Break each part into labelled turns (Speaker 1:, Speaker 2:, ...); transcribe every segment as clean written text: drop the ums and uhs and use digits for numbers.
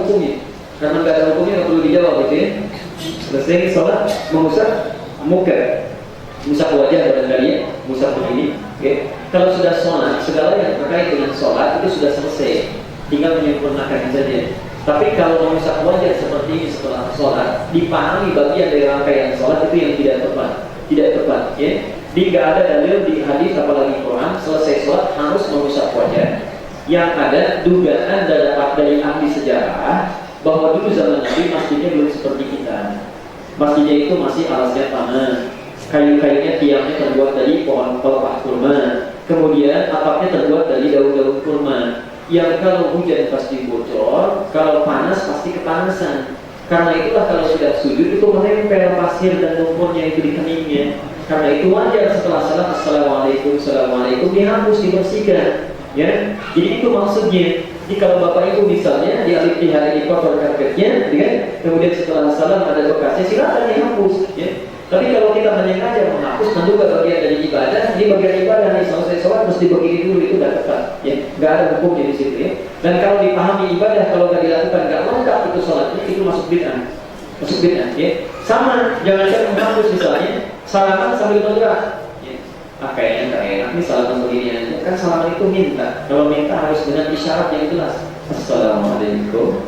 Speaker 1: hukumnya. Karena nggak ada hukumnya nggak perlu dijawab gitu ya. Selesai sholat mengusap muka, mengusap wajah barangkali ya, mengusap begini. Okay. Kalau sudah sholat, segala yang terkait dengan sholat itu sudah selesai, tinggal menyempurnakan saja. Tapi kalau mengusap wajah seperti ini setelah sholat, dipahami bagian dari rangkaian sholat itu yang tidak tepat, ya. Jadi nggak ada dalil di hadis apalagi Quran selesai sholat harus mengusap wajah. Yang ada dugaan dari ahli sejarah bahwa dulu zaman Nabi masjidnya belum seperti kita. Masjidnya itu masih alasnya tanah, kayu-kayunya tiangnya terbuat dari pohon pelepah kurma, kemudian atapnya terbuat dari daun-daun kurma. Yang kalau hujan pasti bocor, kalau panas pasti kepanasan. Karena itulah kalau sudah sujud itu menempel pasir dan lumpurnya itu di keningnya. Karena itu wajar setelah salat assalamualaikum dihapus, dibersihkan. Ya, jadi itu maksudnya. Jadi kalau bapak ibu misalnya di hari ini kotor karpetnya, kan? Kemudian setelah salam ada bekasnya, silakan dihapus. Ya. Tapi kalau kita menyengaja menghapus, tentu bagian dari ibadah. Ini bagian ibadah nih, selesai sholat mesti begini dulu, itu udah tepat. Ya, nggak ada hukumnya di situ ya. Dan kalau dipahami ibadah, kalau nggak dilakukan nggak lengkap itu sholatnya, itu masuk bid'ah. Ya. Sama, jangan menghapus misalnya salaman sambil bergerak. Kayaknya nggak enak nih salaman begini aja. Kan salaman itu minta. Kalau minta harus dengan isyarat yang jelas. Assalamualaikum.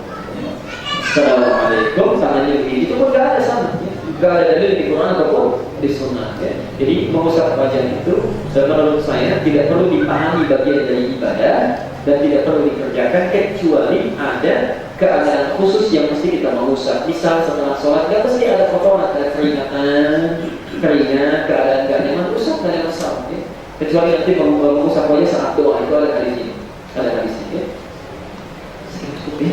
Speaker 1: Tangannya begini. Itu pun nggak ada sama. Nggak ada dalil di Quran ataupun di Sunnah. Ya. Jadi mengusap wajah itu, menurut saya tidak perlu dipahami bagian dari ibadah dan tidak perlu dikerjakan kecuali ada keadaan khusus yang mesti kita mengusap. Misal setelah sholat nggak mesti ada kotoran, ada keringat, keadaan nyaman, usap tidak ada masalah. Ya. Kecuali nanti mengusap wajah saat doa, itu ada hadis ini. Ya.